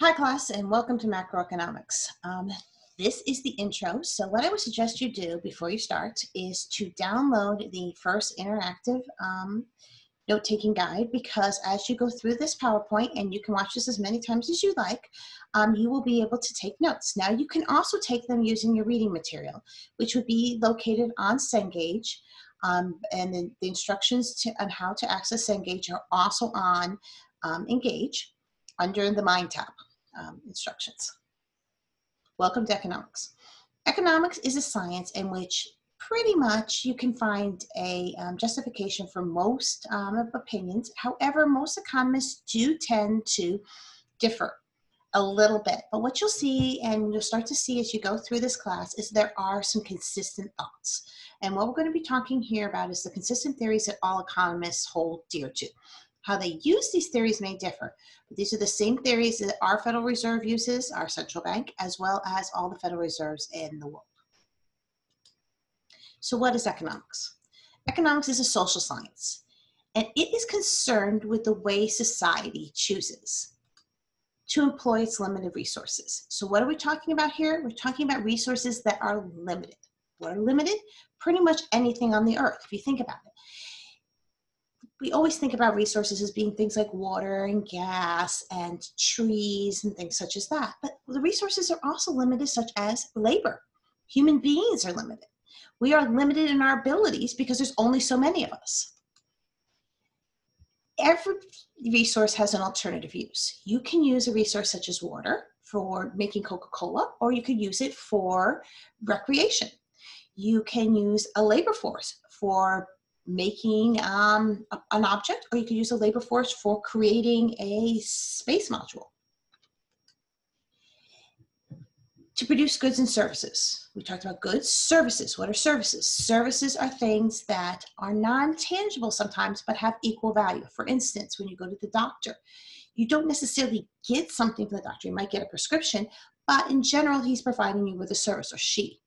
Hi class and welcome to Macroeconomics. This is the intro. So what I would suggest you do before you start is to download the first interactive note-taking guide, because as you go through this PowerPoint, and you can watch this as many times as you like, you will be able to take notes. Now you can also take them using your reading material, which would be located on Cengage, and the instructions on how to access Cengage are also on Engage under the Mind tab. Instructions. Welcome to economics. Economics is a science in which pretty much you can find a justification for most opinions. However, most economists do tend to differ a little bit. But what you'll see, and you'll start to see as you go through this class, is there are some consistent thoughts. And what we're going to be talking here about is the consistent theories that all economists hold dear to. How they use these theories may differ, but these are the same theories that our Federal Reserve uses, our central bank, as well as all the Federal Reserves in the world. So what is economics? Economics is a social science, and it is concerned with the way society chooses to employ its limited resources. So what are we talking about here? We're talking about resources that are limited. What are limited? Pretty much anything on the earth, if you think about it. We always think about resources as being things like water and gas and trees and things such as that. But the resources are also limited, such as labor. Human beings are limited. We are limited in our abilities because there's only so many of us. Every resource has an alternative use. You can use a resource such as water for making Coca-Cola, or you could use it for recreation. You can use a labor force for making an object, or you could use a labor force for creating a space module. To produce goods and services. We talked about goods, services. What are services? Services are things that are non-tangible sometimes, but have equal value. For instance, when you go to the doctor, you don't necessarily get something from the doctor. You might get a prescription, but in general, he's providing you with a service, or she,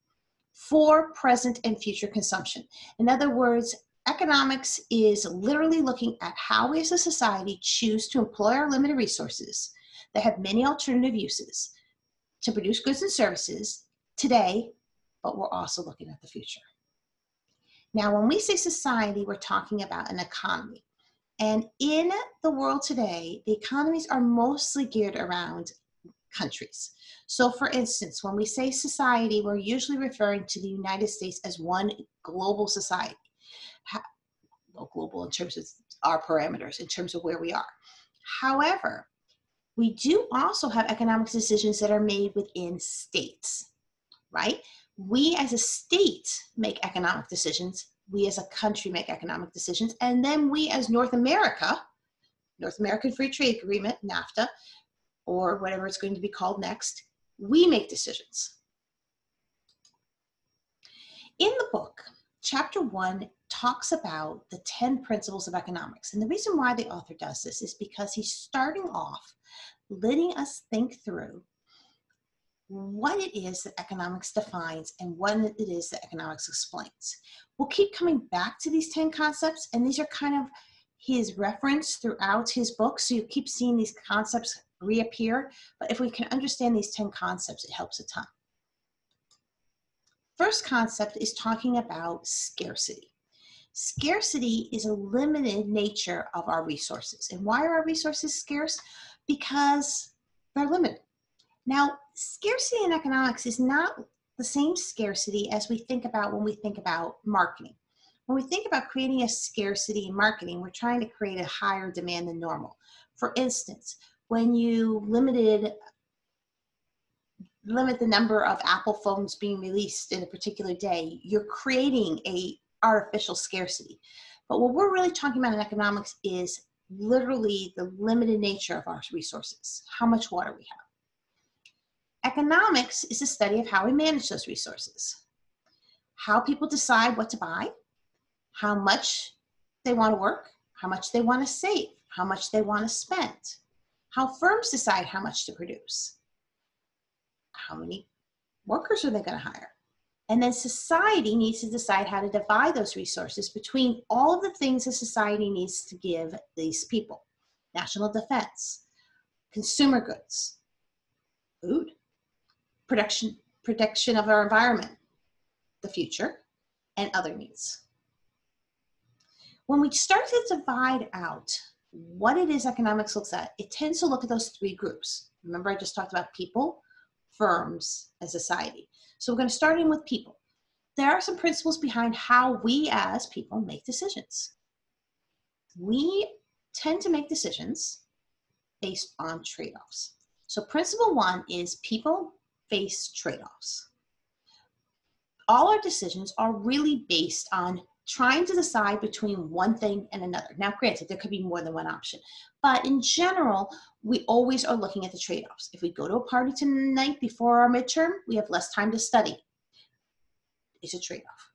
for present and future consumption. In other words, economics is literally looking at how we as a society choose to employ our limited resources that have many alternative uses to produce goods and services today, but we're also looking at the future. Now, when we say society, we're talking about an economy. And in the world today, the economies are mostly geared around countries. So for instance, when we say society, we're usually referring to the United States as one global society. Well, global in terms of our parameters, in terms of where we are. However, we do also have economic decisions that are made within states, right? We as a state make economic decisions. We as a country make economic decisions. And then we as North America, North American Free Trade Agreement, NAFTA, or whatever it's going to be called next, we make decisions. In the book, Chapter 1 talks about the 10 principles of economics. And the reason why the author does this is because he's starting off letting us think through what it is that economics defines and what it is that economics explains. We'll keep coming back to these 10 concepts, and these are kind of his reference throughout his book. So you keep seeing these concepts reappear, but if we can understand these 10 concepts, it helps a ton. First concept is talking about scarcity. Scarcity is a limited nature of our resources. And why are our resources scarce? Because they're limited. Now, scarcity in economics is not the same scarcity as we think about when we think about marketing. When we think about creating a scarcity in marketing, we're trying to create a higher demand than normal. For instance, when you limit the number of Apple phones being released in a particular day, you're creating an artificial scarcity. But what we're really talking about in economics is literally the limited nature of our resources, how much water we have. Economics is the study of how we manage those resources, how people decide what to buy, how much they want to work, how much they want to save, how much they want to spend, how firms decide how much to produce, how many workers are they going to hire. And then society needs to decide how to divide those resources between all of the things that society needs to give these people. National defense, consumer goods, food, protection of our environment, the future, and other needs. When we start to divide out what it is economics looks at, it tends to look at those three groups. Remember, I just talked about people, firms, and society. So we're going to start in with people. There are some principles behind how we as people make decisions. We tend to make decisions based on trade-offs. So principle one is people face trade-offs. All our decisions are really based on trying to decide between one thing and another. Now, granted, there could be more than one option, but in general, we always are looking at the trade-offs. If we go to a party tonight before our midterm, we have less time to study. It's a trade-off.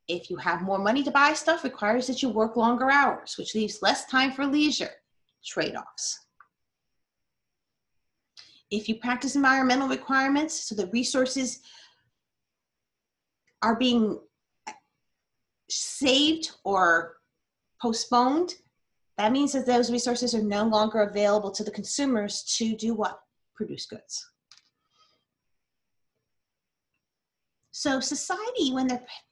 If you have more money to buy stuff, requires that you work longer hours, which leaves less time for leisure. Trade-offs. If you practice environmental requirements, so the resources are being saved or postponed, that means that those resources are no longer available to the consumers to do what? Produce goods. So society, when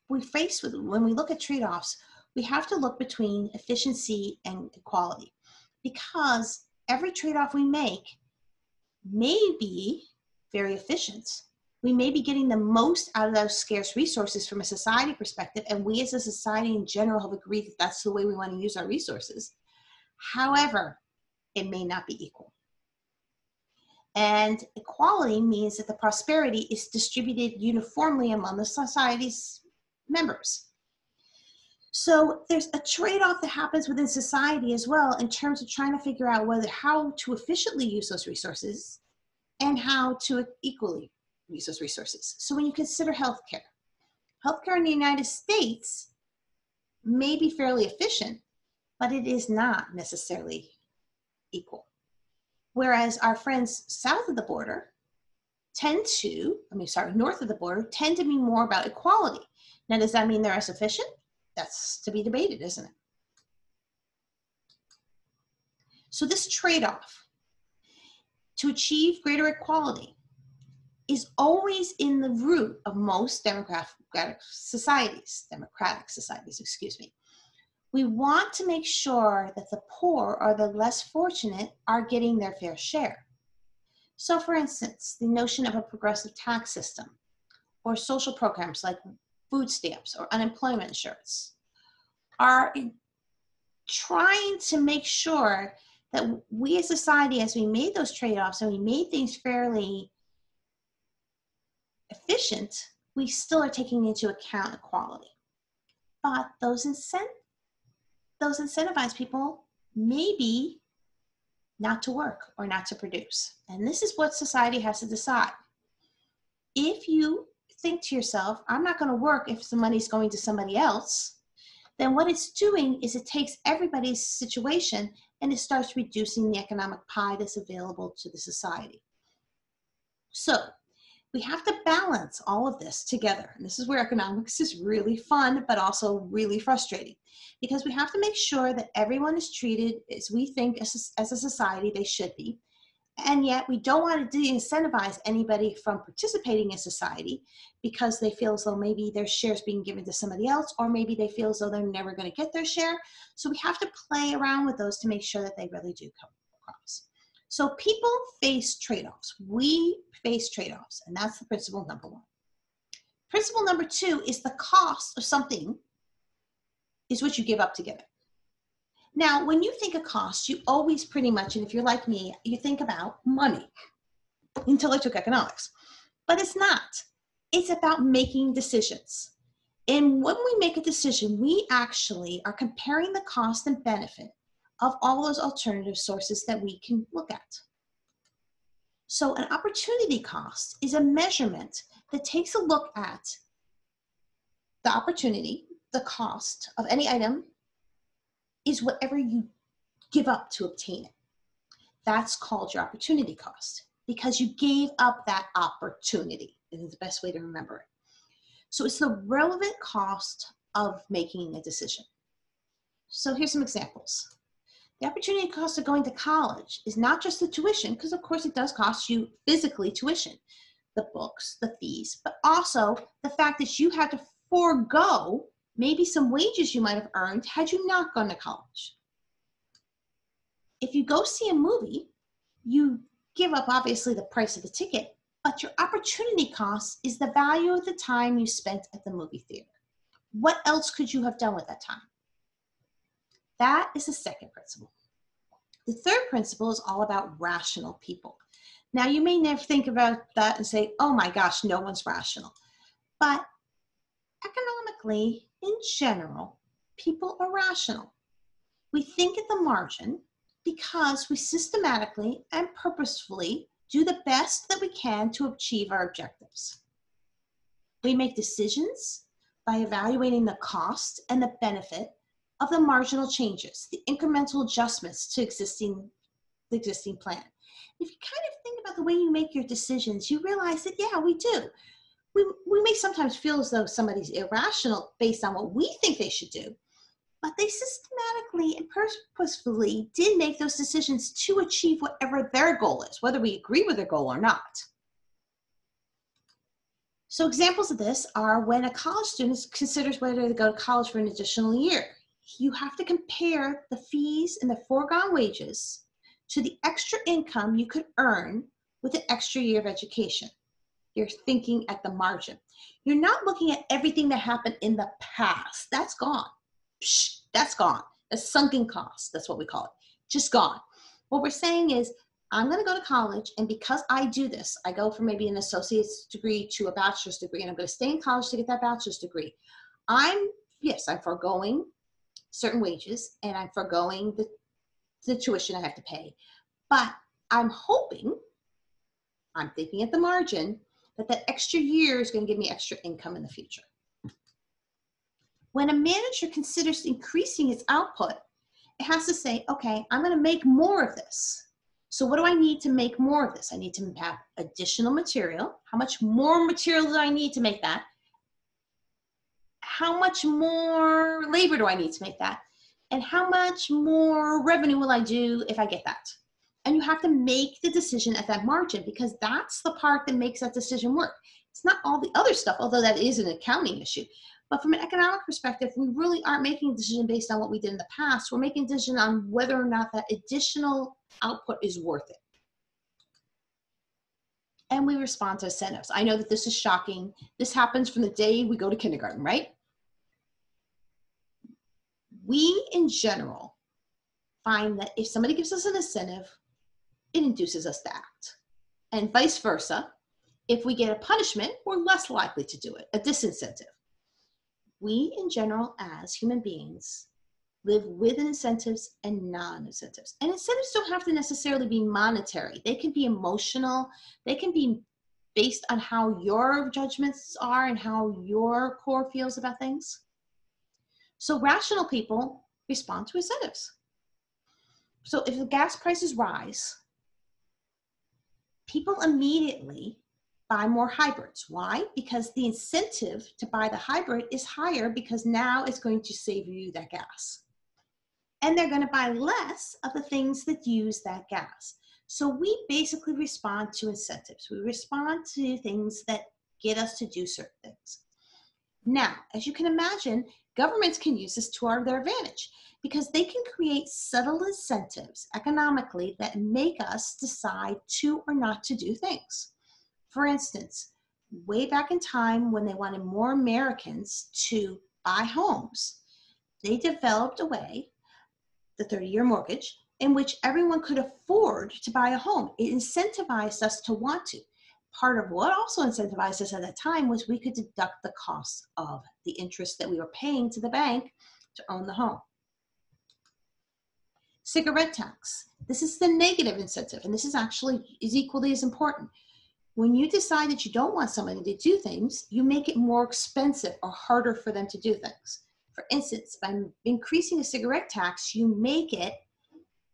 we look at trade-offs, we have to look between efficiency and equality, because every trade-off we make may be very efficient. We may be getting the most out of those scarce resources from a society perspective, and we as a society in general have agreed that that's the way we want to use our resources. However, it may not be equal. And equality means that the prosperity is distributed uniformly among the society's members. So there's a trade-off that happens within society as well in terms of trying to figure out how to efficiently use those resources and how to equally use those resources. So when you consider healthcare in the United States may be fairly efficient, but it is not necessarily equal. Whereas our friends south of the border north of the border tend to be more about equality. Now, does that mean they're as efficient? That's to be debated, isn't it? So this trade-off to achieve greater equality is always in the root of most democratic societies. We want to make sure that the poor or the less fortunate are getting their fair share. So for instance, the notion of a progressive tax system or social programs like food stamps or unemployment insurance are trying to make sure that we as society, as we made those trade-offs and we made things fairly efficient, we still are taking into account equality. But those incentivize people maybe not to work or not to produce. And this is what society has to decide. If you think to yourself, I'm not going to work if the money's going to somebody else, then what it's doing is it takes everybody's situation and it starts reducing the economic pie that's available to the society. So we have to balance all of this together. And this is where economics is really fun, but also really frustrating, because we have to make sure that everyone is treated as we think as a society they should be. And yet we don't want to de-incentivize anybody from participating in society because they feel as though maybe their share's being given to somebody else, or maybe they feel as though they're never going to get their share. So we have to play around with those to make sure that they really do come across. So people face trade-offs. We face trade-offs, and that's the principle number one. Principle number two is the cost of something is what you give up to get it. Now, when you think of cost, you always pretty much, and if you're like me, you think about money until I took economics. But it's not. It's about making decisions. And when we make a decision, we actually are comparing the cost and benefit of all those alternative sources that we can look at. So an opportunity cost is a measurement that takes a look at the opportunity, the cost of any item is whatever you give up to obtain it. That's called your opportunity cost, because you gave up that opportunity. It is the best way to remember it. So it's the relevant cost of making a decision. So here's some examples. The opportunity cost of going to college is not just the tuition, because of course it does cost you physically tuition, the books, the fees, but also the fact that you had to forego maybe some wages you might have earned had you not gone to college. If you go see a movie, you give up obviously the price of the ticket, but your opportunity cost is the value of the time you spent at the movie theater. What else could you have done with that time? That is the second principle. The third principle is all about rational people. Now, you may never think about that and say, oh my gosh, no one's rational. But economically, in general, people are rational. We think at the margin because we systematically and purposefully do the best that we can to achieve our objectives. We make decisions by evaluating the cost and the benefit of the marginal changes, the incremental adjustments to the existing plan. If you kind of think about the way you make your decisions, you realize that, yeah, we do. We may sometimes feel as though somebody's irrational based on what we think they should do, but they systematically and purposefully did make those decisions to achieve whatever their goal is, whether we agree with their goal or not. So examples of this are when a college student considers whether to go to college for an additional year. You have to compare the fees and the foregone wages to the extra income you could earn with an extra year of education. You're thinking at the margin. You're not looking at everything that happened in the past. That's gone. Psh, that's gone. A sunken cost, that's what we call it. Just gone. What we're saying is, I'm going to go to college, and because I do this, I go from maybe an associate's degree to a bachelor's degree, and I'm going to stay in college to get that bachelor's degree. I'm foregoing certain wages, and I'm foregoing the tuition I have to pay. But I'm thinking at the margin, that extra year is going to give me extra income in the future. When a manager considers increasing its output, it has to say, okay, I'm going to make more of this. So what do I need to make more of this? I need to have additional material. How much more material do I need to make that? How much more labor do I need to make that? And how much more revenue will I do if I get that? And you have to make the decision at that margin, because that's the part that makes that decision work. It's not all the other stuff, although that is an accounting issue. But from an economic perspective, we really aren't making a decision based on what we did in the past. We're making a decision on whether or not that additional output is worth it. And we respond to incentives. I know that this is shocking. This happens from the day we go to kindergarten, right? We, in general, find that if somebody gives us an incentive, it induces us to act. And vice versa, if we get a punishment, we're less likely to do it, a disincentive. We, in general, as human beings, live with incentives and non-incentives. And incentives don't have to necessarily be monetary. They can be emotional. They can be based on how your judgments are and how your core feels about things. So rational people respond to incentives. So if the gas prices rise, people immediately buy more hybrids. Why? Because the incentive to buy the hybrid is higher, because now it's going to save you that gas. And they're going to buy less of the things that use that gas. So we basically respond to incentives. We respond to things that get us to do certain things. Now, as you can imagine, governments can use this to their advantage, because they can create subtle incentives economically that make us decide to or not to do things. For instance, way back in time when they wanted more Americans to buy homes, they developed a way, the 30-year mortgage, in which everyone could afford to buy a home. It incentivized us to want to. Part of what also incentivized us at that time was we could deduct the cost of the interest that we were paying to the bank to own the home. Cigarette tax. This is the negative incentive, and this is equally as important. When you decide that you don't want somebody to do things, you make it more expensive or harder for them to do things. For instance, by increasing a cigarette tax, you make it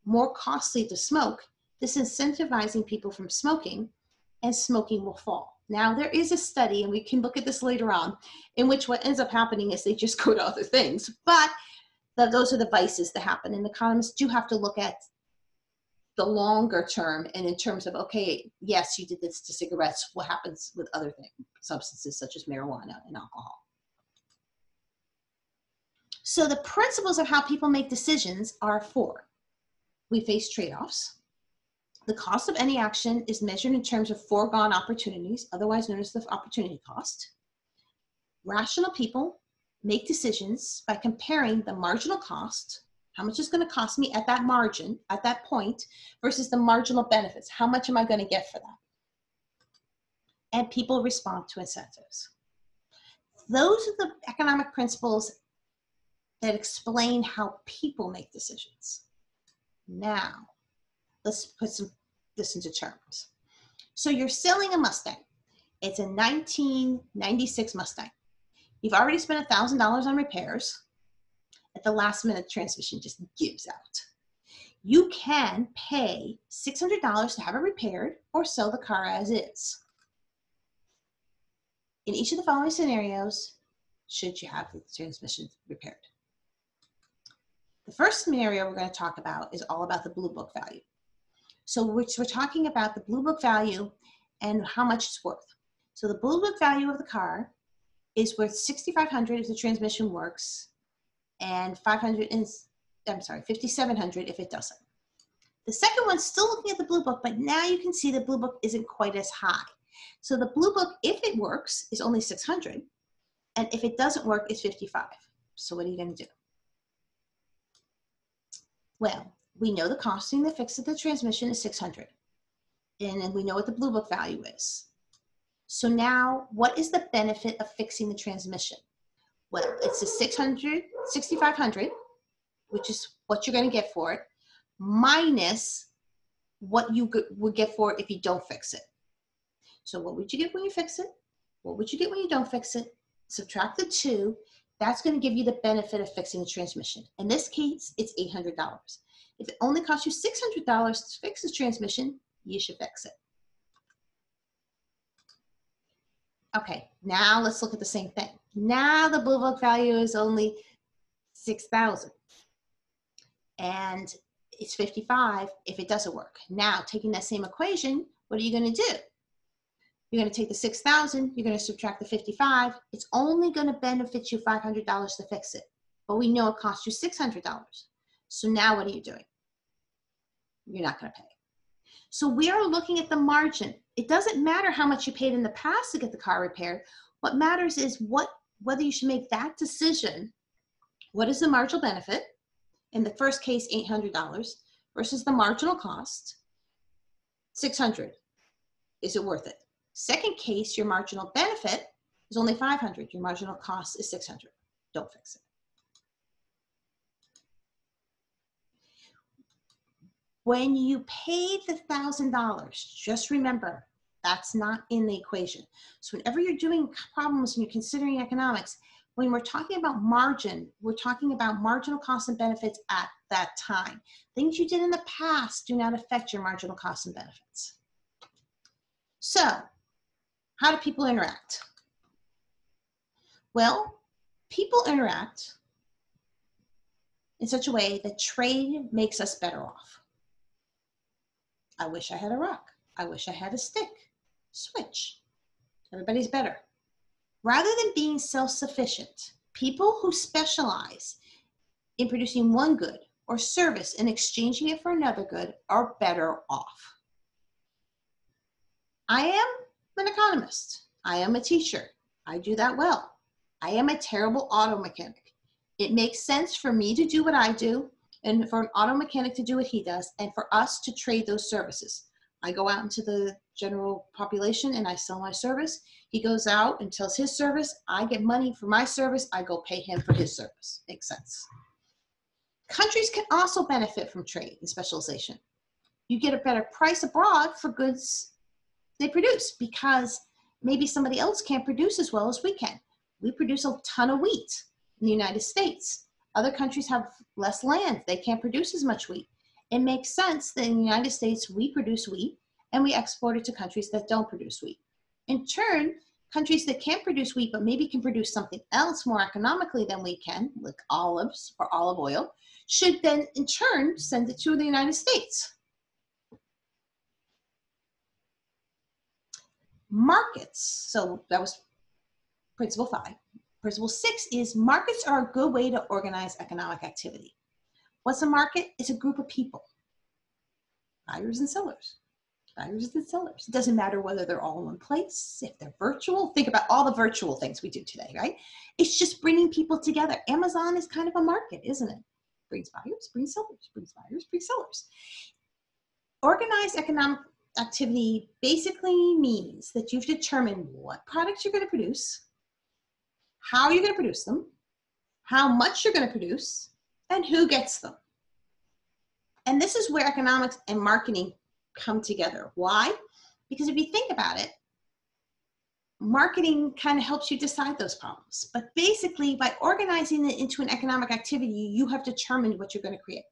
more costly to smoke, disincentivizing people from smoking, and smoking will fall. Now, there is a study, and we can look at this later on, in which what ends up happening is they just go to other things. But those are the vices that happen. And economists do have to look at the longer term, and in terms of, okay, yes, you did this to cigarettes, what happens with other things, substances such as marijuana and alcohol. So the principles of how people make decisions are 4. We face trade-offs. The cost of any action is measured in terms of foregone opportunities, otherwise known as the opportunity cost. Rational people make decisions by comparing the marginal cost, how much is going to cost me at that margin, at that point, versus the marginal benefits. How much am I going to get for that? And people respond to incentives. Those are the economic principles that explain how people make decisions. Now, let's put this into terms. So you're selling a Mustang. It's a 1996 Mustang. You've already spent $1,000 on repairs. At the last minute, transmission just gives out. You can pay $600 to have it repaired or sell the car as is. In each of the following scenarios, should you have the transmission repaired? The first scenario we're going to talk about is all about the Blue Book value. So we're talking about the Blue Book value and how much it's worth. So the Blue Book value of the car is worth $6,500 if the transmission works, and $5,700 if it doesn't. The second one's still looking at the Blue Book, but now you can see the Blue Book isn't quite as high. So the Blue Book, if it works, is only $600, and if it doesn't work, it's $55. So what are you going to do? Well, we know the costing to fix the transmission is $600, and then we know what the Blue Book value is. So now, what is the benefit of fixing the transmission? Well, it's $6,500, which is what you're going to get for it, minus what you would get for it if you don't fix it. So what would you get when you fix it? What would you get when you don't fix it? Subtract the 2. That's going to give you the benefit of fixing the transmission. In this case, it's $800. If it only costs you $600 to fix the transmission, you should fix it. Okay, now let's look at the same thing. Now the Blue Book value is only $6,000, and it's $55 if it doesn't work. Now, taking that same equation, what are you going to do? You're going to take the $6,000, you're going to subtract the $55. It's only going to benefit you $500 to fix it, but we know it costs you $600. So now what are you doing? You're not going to pay. So we are looking at the margin. It doesn't matter how much you paid in the past to get the car repaired. What matters is whether you should make that decision. What is the marginal benefit? In the first case, $800 versus the marginal cost, $600. Is it worth it? Second case, your marginal benefit is only $500. Your marginal cost is $600. Don't fix it. When you paid the $1,000, just remember, that's not in the equation. So whenever you're doing problems and you're considering economics, when we're talking about margin, we're talking about marginal costs and benefits at that time. Things you did in the past do not affect your marginal costs and benefits. So, how do people interact? Well, people interact in such a way that trade makes us better off. I wish I had a rock. I wish I had a stick. Switch. Everybody's better. Rather than being self-sufficient, people who specialize in producing one good or service and exchanging it for another good are better off. I am an economist. I am a teacher. I do that well. I am a terrible auto mechanic. It makes sense for me to do what I do and for an auto mechanic to do what he does, and for us to trade those services. I go out into the general population and I sell my service. He goes out and sells his service. I get money for my service. I go pay him for his service. Makes sense. Countries can also benefit from trade and specialization. You get a better price abroad for goods they produce because maybe somebody else can't produce as well as we can. We produce a ton of wheat in the United States. Other countries have less land. They can't produce as much wheat. It makes sense that in the United States, we produce wheat and we export it to countries that don't produce wheat. In turn, Countries that can't produce wheat but maybe can produce something else more economically than we can, like olives or olive oil, should then in turn send it to the United States. Markets, so that was principle 5. Principle 6 is markets are a good way to organize economic activity. What's a market? It's a group of people, buyers and sellers. Buyers and sellers. It doesn't matter whether they're all in one place, if they're virtual. Think about all the virtual things we do today, right? It's just bringing people together. Amazon is kind of a market, isn't it? Brings buyers, brings sellers, brings buyers, brings sellers. Organized economic activity basically means that you've determined what products you're going to produce, how you're going to produce them, how much you're going to produce, and who gets them. And this is where economics and marketing come together. Why? Because if you think about it, marketing kind of helps you decide those problems. But basically, by organizing it into an economic activity, you have determined what you're going to create.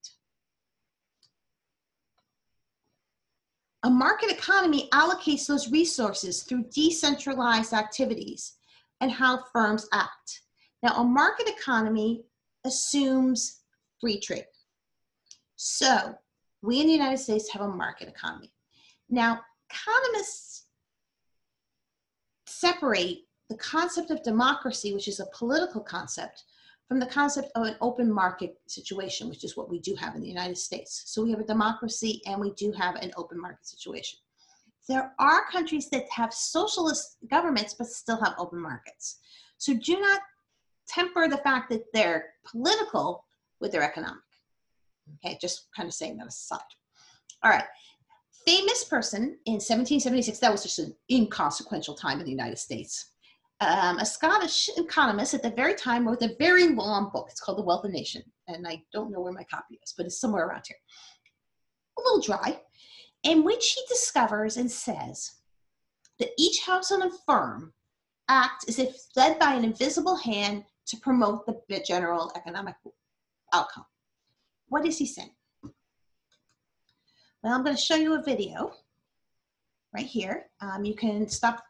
A market economy allocates those resources through decentralized activities and how firms act. Now, a market economy assumes free trade. So, we in the United States have a market economy. Now, economists separate the concept of democracy, which is a political concept, from the concept of an open market situation, which is what we do have in the United States. So we have a democracy and we do have an open market situation. There are countries that have socialist governments but still have open markets. So do not temper the fact that they're political with their economic. Okay, just kind of saying that aside. All right, famous person in 1776, that was just an inconsequential time in the United States. A Scottish economist at the very time wrote a very long book. It's called The Wealth of Nations. And I don't know where my copy is, but it's somewhere around here. A little dry, in which he discovers and says that each house and a firm acts as if led by an invisible hand to promote the general economic outcome. What is he saying? Well, I'm going to show you a video right here. You can stop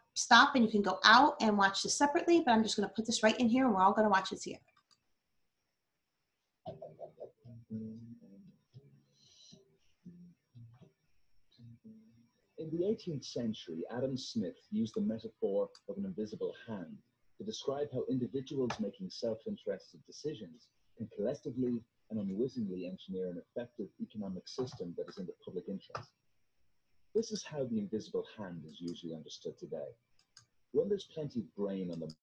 and you can go out and watch this separately, but I'm just going to put this right in here and we're all going to watch it together. In the 18th century, Adam Smith used the metaphor of an invisible hand to describe how individuals making self-interested decisions can collectively and unwittingly engineer an effective economic system that is in the public interest. This is how the invisible hand is usually understood today. When there's plenty of brain on the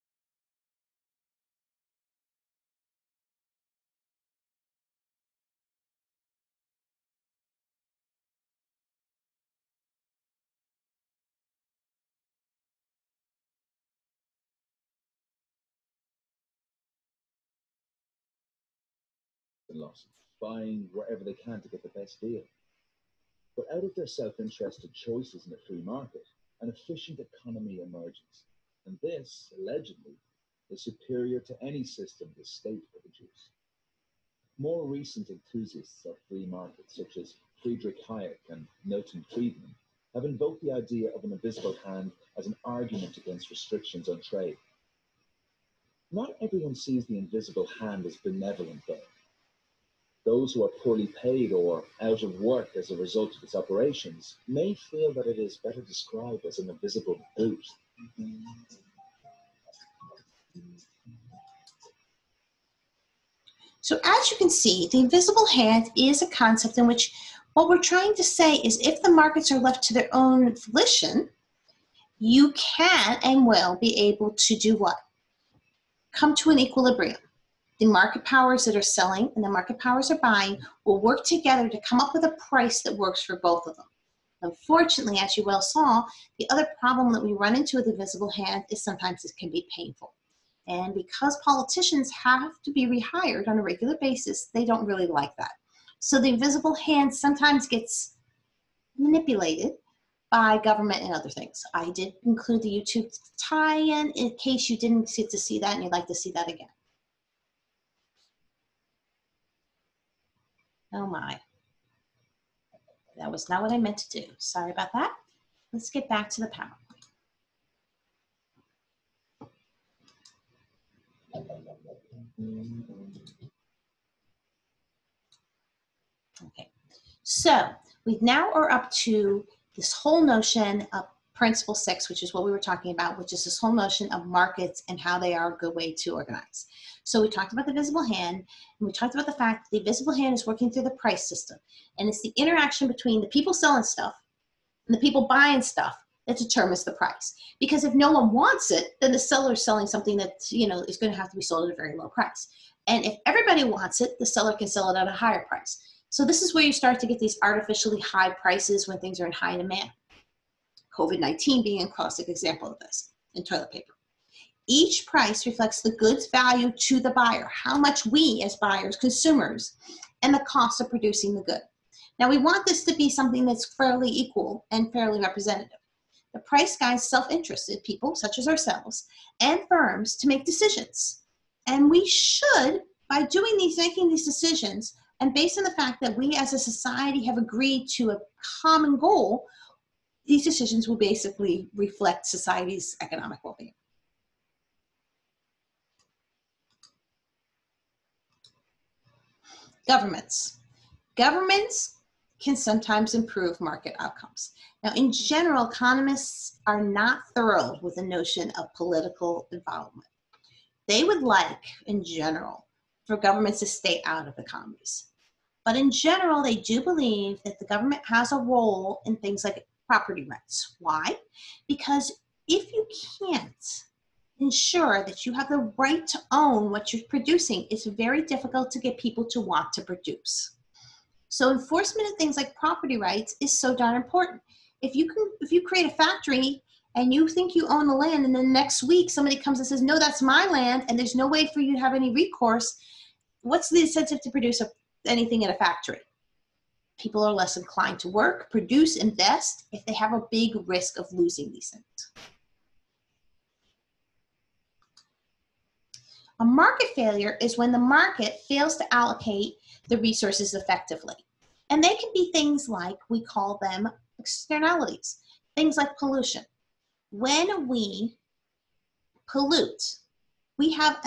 losses, buying wherever they can to get the best deal. But out of their self-interested choices in a free market, an efficient economy emerges. And this, allegedly, is superior to any system the state could produce. More recent enthusiasts of free markets, such as Friedrich Hayek and Milton Friedman, have invoked the idea of an invisible hand as an argument against restrictions on trade. Not everyone sees the invisible hand as benevolent, though. Those who are poorly paid or out of work as a result of its operations may feel that it is better described as an invisible boot. So as you can see, the invisible hand is a concept in which what we're trying to say is if the markets are left to their own volition, you can and will be able to do what? Come to an equilibrium. The market powers that are selling and the market powers are buying will work together to come up with a price that works for both of them. Unfortunately, as you well saw, the other problem that we run into with the invisible hand is sometimes it can be painful. And because politicians have to be rehired on a regular basis, they don't really like that. So the invisible hand sometimes gets manipulated by government and other things. I did include the YouTube tie-in in case you didn't get to see that and you'd like to see that again. Oh my. That was not what I meant to do. Sorry about that. Let's get back to the PowerPoint. Okay, so we now are up to this whole notion of principle 6, which is what we were talking about, which is this whole notion of markets and how they are a good way to organize. So we talked about the visible hand, and we talked about the fact that the visible hand is working through the price system, and it's the interaction between the people selling stuff and the people buying stuff that determines the price. Because if no one wants it, then the seller is selling something that, you know, is going to have to be sold at a very low price. And if everybody wants it, the seller can sell it at a higher price. So this is where you start to get these artificially high prices when things are in high demand. COVID-19 being a classic example of this, in toilet paper. Each price reflects the goods value to the buyer, how much we as buyers, consumers, and the cost of producing the good. Now we want this to be something that's fairly equal and fairly representative. The price guides self-interested people, such as ourselves, and firms to make decisions. And we should, by doing these, making these decisions, and based on the fact that we as a society have agreed to a common goal, these decisions will basically reflect society's economic well-being. Governments. Governments can sometimes improve market outcomes. Now, in general, economists are not thrilled with the notion of political involvement. They would like, in general, for governments to stay out of economies. But in general, they do believe that the government has a role in things like property rights. Why? Because if you can't ensure that you have the right to own what you're producing, it's very difficult to get people to want to produce. So enforcement of things like property rights is so darn important. If you create a factory and you think you own the land, and then next week somebody comes and says, no, that's my land, and there's no way for you to have any recourse, what's the incentive to produce anything in a factory? People are less inclined to work, produce, invest if they have a big risk of losing these things. A market failure is when the market fails to allocate the resources effectively. And they can be things like, we call them externalities, things like pollution. When we pollute, we have,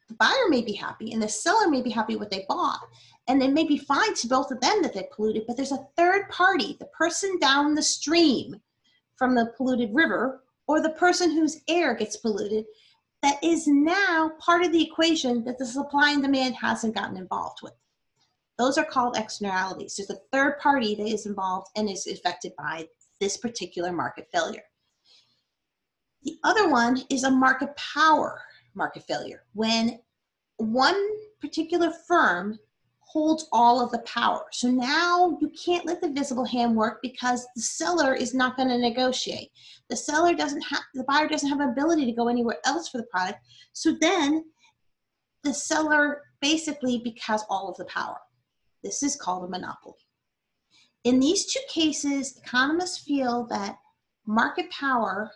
the buyer may be happy and the seller may be happy with what they bought, and it may be fine to both of them that they polluted, but there's a third party, the person down the stream from the polluted river, or the person whose air gets polluted, that is now part of the equation that the supply and demand hasn't gotten involved with. Those are called externalities. There's a third party that is involved and is affected by this particular market failure. The other one is a market power market failure, when one particular firm holds all of the power. So now you can't let the visible hand work because the seller is not going to negotiate. The seller doesn't have, the buyer doesn't have ability to go anywhere else for the product. So then the seller basically has all of the power. This is called a monopoly. In these two cases, economists feel that market power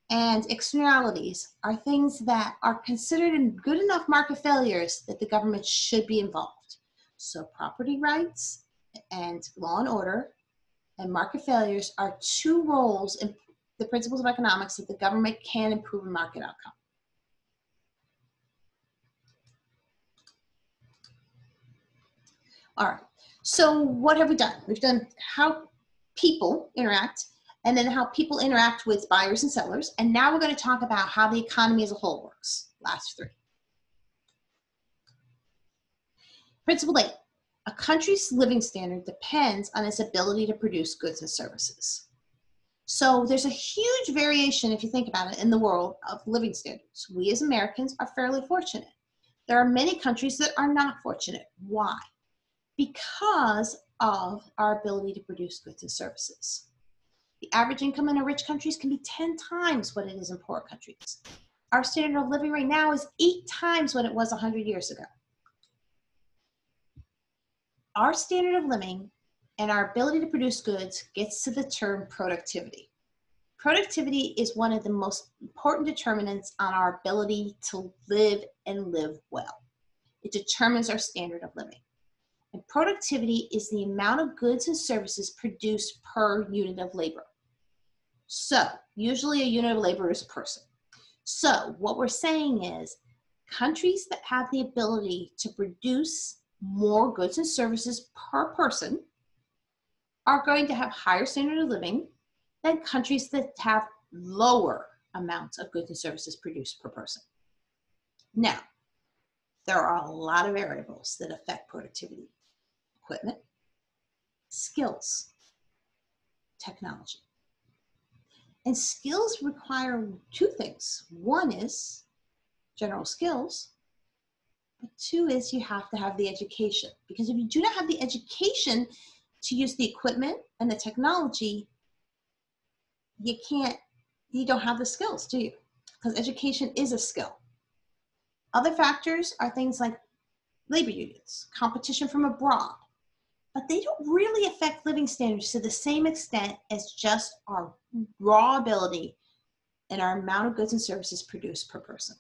and externalities are things that are considered in good enough market failures that the government should be involved. So property rights and law and order and market failures are two roles in the principles of economics that the government can improve a market outcome. All right, so what have we done? We've done how people interact, and then how people interact with buyers and sellers. And now we're going to talk about how the economy as a whole works. Last three. Principle 8, a country's living standard depends on its ability to produce goods and services. So there's a huge variation, if you think about it, in the world of living standards. We as Americans are fairly fortunate. There are many countries that are not fortunate. Why? Because of our ability to produce goods and services. The average income in rich countries can be 10 times what it is in poor countries. Our standard of living right now is 8 times what it was 100 years ago. Our standard of living and our ability to produce goods gets to the term productivity. Productivity is one of the most important determinants on our ability to live and live well. It determines our standard of living. And productivity is the amount of goods and services produced per unit of labor. So usually a unit of labor is a person. So what we're saying is countries that have the ability to produce more goods and services per person are going to have higher standard of living than countries that have lower amounts of goods and services produced per person. Now, there are a lot of variables that affect productivity: equipment, skills, technology. And skills require two things. One is general skills, but two is you have to have the education. Because if you do not have the education to use the equipment and the technology, you don't have the skills, do you? Because education is a skill. Other factors are things like labor unions, competition from abroad, but they don't really affect living standards to the same extent as just our raw ability and our amount of goods and services produced per person.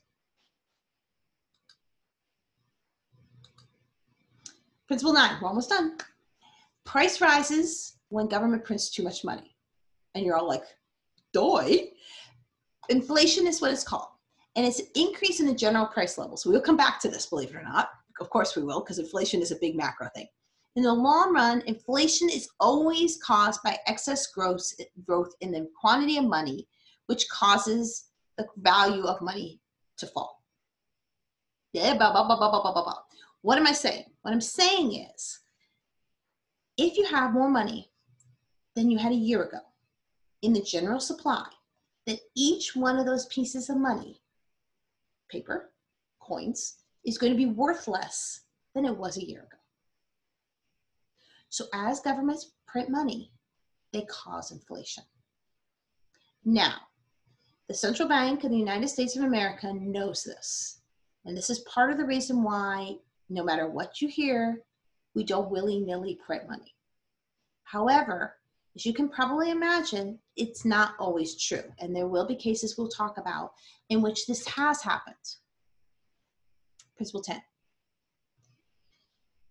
Principle 9, we're almost done. Price rises when government prints too much money. And you're all like, doy? Inflation is what it's called. And it's an increase in the general price level. So we'll come back to this, believe it or not. Of course we will, because inflation is a big macro thing. In the long run, inflation is always caused by excess growth in the quantity of money, which causes the value of money to fall. Yeah, blah, blah, blah, blah, blah, blah, blah. What am I saying? What I'm saying is, if you have more money than you had a year ago in the general supply, then each one of those pieces of money, paper, coins, is going to be worth less than it was a year ago. So as governments print money, they cause inflation. Now, the Central Bank of the United States of America knows this. And this is part of the reason why, no matter what you hear, we don't willy-nilly print money. However, as you can probably imagine, it's not always true. And there will be cases we'll talk about in which this has happened. Principle 10.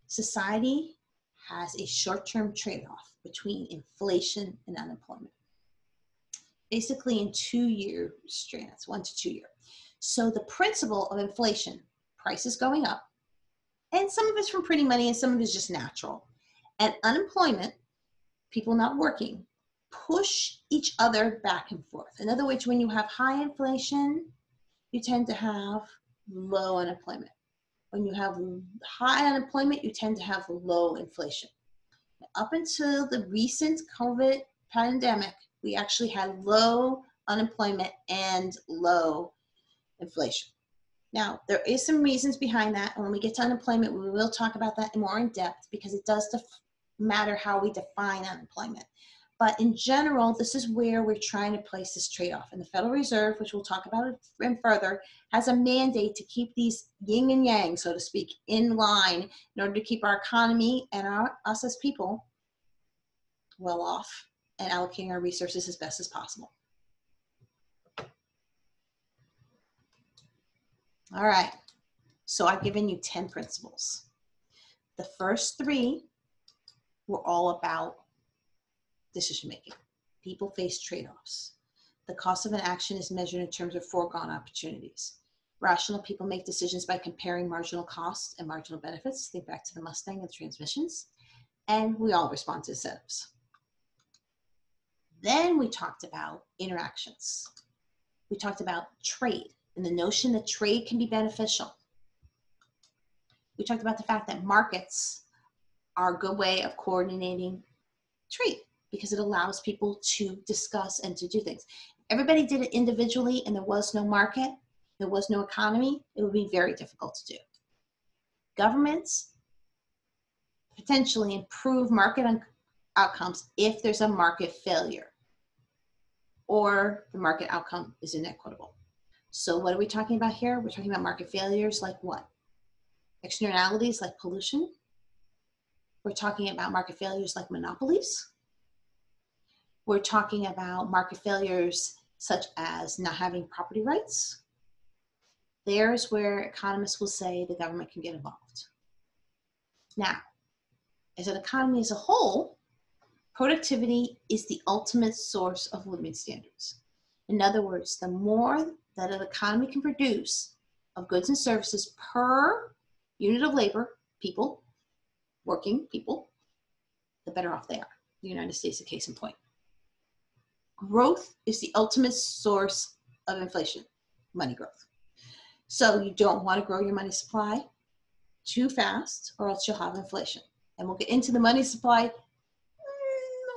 Society has a short-term trade-off between inflation and unemployment. Basically in 2-year strands, 1 to 2 year. So the principle of inflation, prices going up, and some of it's from printing money and some of it's just natural. And unemployment, people not working, push each other back and forth. In other words, when you have high inflation, you tend to have low unemployment. When you have high unemployment, you tend to have low inflation. Up until the recent COVID pandemic, we actually had low unemployment and low inflation. Now, there is some reasons behind that, and when we get to unemployment, we will talk about that more in depth because it does matter how we define unemployment. But in general, this is where we're trying to place this trade-off. And the Federal Reserve, which we'll talk about further, has a mandate to keep these yin and yang, so to speak, in line in order to keep our economy and us as people well off and allocating our resources as best as possible. All right, so I've given you 10 principles. The first 3 were all about decision-making. People face trade-offs. The cost of an action is measured in terms of foregone opportunities. Rational people make decisions by comparing marginal costs and marginal benefits. Think back to the Mustang and the transmissions. And we all respond to incentives. Then we talked about interactions. We talked about trade and the notion that trade can be beneficial. We talked about the fact that markets are a good way of coordinating trade because it allows people to discuss and to do things. Everybody did it individually and there was no market, there was no economy, it would be very difficult to do. Governments potentially improve market outcomes if there's a market failure or the market outcome is inequitable. So what are we talking about here? We're talking about market failures like what? Externalities like pollution. We're talking about market failures like monopolies. We're talking about market failures such as not having property rights. There's where economists will say the government can get involved. Now, as an economy as a whole, productivity is the ultimate source of living standards. In other words, the more that an economy can produce of goods and services per unit of labor, people, working people, the better off they are. The United States, a case in point. Growth is the ultimate source of inflation, money growth. So you don't want to grow your money supply too fast, or else you'll have inflation. And we'll get into the money supply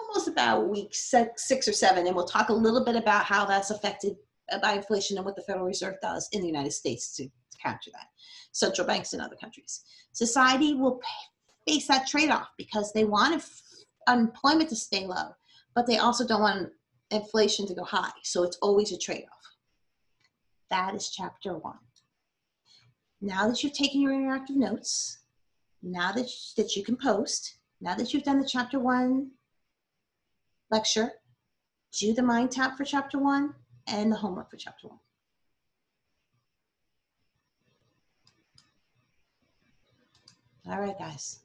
almost about week 6 or 7, and we'll talk a little bit about how that's affected by inflation and what the Federal Reserve does in the United States to counter that. Central banks in other countries. Society will face that trade-off because they want unemployment to stay low, but they also don't want inflation to go high. So it's always a trade-off. That is chapter 1. Now that you've taken your interactive notes, now that you can post, now that you've done the chapter 1 lecture, do the mind tap for chapter 1 and the homework for chapter 1. All right, guys.